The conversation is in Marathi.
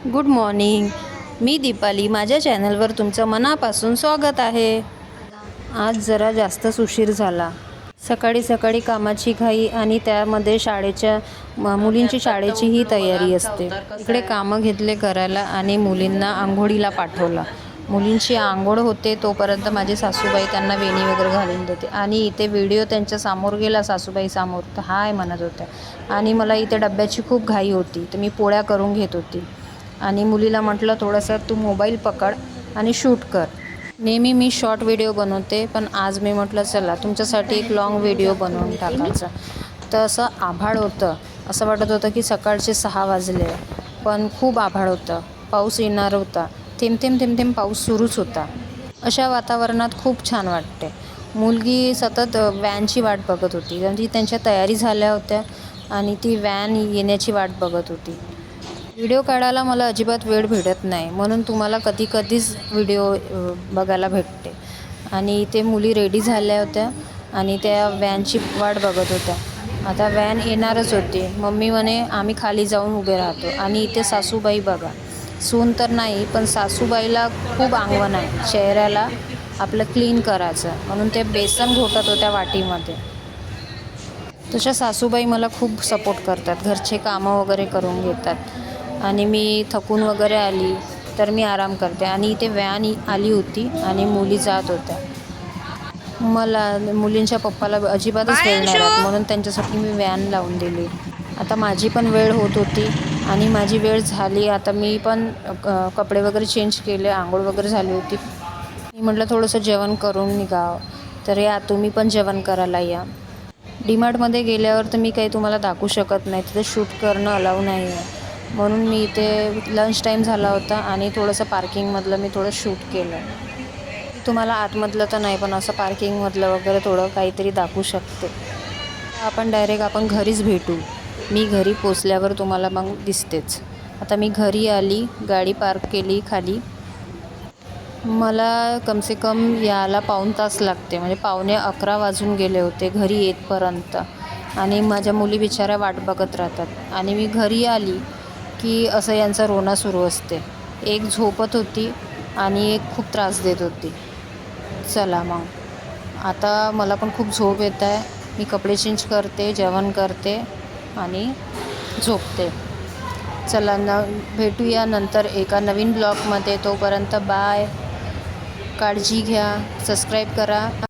Good morning. मी दीपाली. माझ्या चॅनलवर तुमचं मनापासून स्वागत आहे. आज जरा जास्तच उशीर झाला. सकाळी सकाळी कामाची घाई आणि त्यामध्ये मुलींची शाळेचीही तयारी असते. इकडे कामं घेतले करायला आणि मुलींना आंघोळीला पाठवलं. मुलींची आंघोळ होते तोपर्यंत माझी सासूबाई त्यांना वेणी वगैरे घालून देते आणि इथे व्हिडिओ त्यांच्या समोर गेला सासूबाई समोर तर हाय म्हणत होत्या आणि मला इथे डब्याची खूप घाई होती तर मी पोळ्या करून घेत होती आणि मुलीला म्हटलं थोडंसं तू मोबाईल पकड आणि शूट कर. नेहमी मी शॉर्ट व्हिडिओ बनवते पण आज मी म्हटलं चला तुमच्यासाठी एक लाँग व्हिडिओ बनवून टाकायचा. तर असं आभाळ होतं, असं वाटत होतं की सकाळचे 6 वाजले पण खूप आभाळ होतं, पाऊस येणार होता. थेंब थेंब थेंब थेंब पाऊस सुरूच होता. अशा वातावरणात खूप छान वाटते. मुलगी सतत व्हॅनची वाट बघत होती कारण ती त्यांच्या तयारी झाल्या होत्या आणि ती व्हॅन येण्याची वाट बघत होती. व्हिडिओ काढायला मला अजिबात वेळ भेटत नाही म्हणून तुम्हाला कधीच व्हिडिओ बघायला भेटते. आणि इथे मुली रेडी झाल्या होत्या आणि त्या व्हॅनची वाट बघत होत्या. आता व्हॅन येणारच होती. मम्मी म्हणे आम्ही खाली जाऊन उभे राहतो आणि इथे सासूबाई बघा, सून तर नाही पण सासूबाईला खूप आंगवण आहे चेहऱ्याला आपलं क्लीन करायचं म्हणून ते बेसन घोटत होत्या वाटीमध्ये. तशा सासूबाई मला खूप सपोर्ट करतात, घरचे कामं वगैरे करून घेतात आणि मी थकून वगैरे आली तर मी आराम करते. आणि इथे व्हॅन आली होती आणि मुली जात होत्या. मला मुलींच्या पप्पाला अजिबातच वेळ नाही राहत म्हणून त्यांच्यासाठी मी व्हॅन लावून दिली. आता माझी पण वेळ होत होती आणि माझी वेळ झाली. आता मी पण कपडे वगैरे चेंज केले, आंघोळ वगैरे झाली होती. मी म्हटलं थोडंसं जेवण करून निघावं तर या तुम्ही पण जेवण करायला या. डीमार्टमध्ये गेल्यावर तर मी काही तुम्हाला दाखवू शकत नाही, तिथे शूट करणं अलाऊ नाही आहे म्हणून मी इथे लंच टाईम झाला होता आणि थोडंसं पार्किंगमधलं मी थोडं शूट केलं. तुम्हाला आतमधलं तर नाही पण असं पार्किंगमधलं वगैरे थोडं काहीतरी दाखवू शकते. आपण घरीच भेटू. मी घरी पोचल्यावर तुम्हाला मग दिसतेच. आता मी घरी आली, गाडी पार्क केली खाली. मला कमसे कम यायला पाऊण तास लागते म्हणजे 10:45 वाजून गेले होते घरी येतपर्यंत आणि माझ्या मुली बिचाऱ्या वाट बघत राहतात आणि मी घरी आली की असं यांचा रोना सुरू असते. एक झोपत होती आणि एक खूप त्रास देत होती. चला मग आता मला पण खूप झोप येत आहे. मी कपडे चेंज करते, जेवण करते आणि झोपते. चला भेटूया नंतर एका नवीन ब्लॉगमध्ये. तोपर्यंत बाय. काळजी घ्या, सबस्क्राईब करा.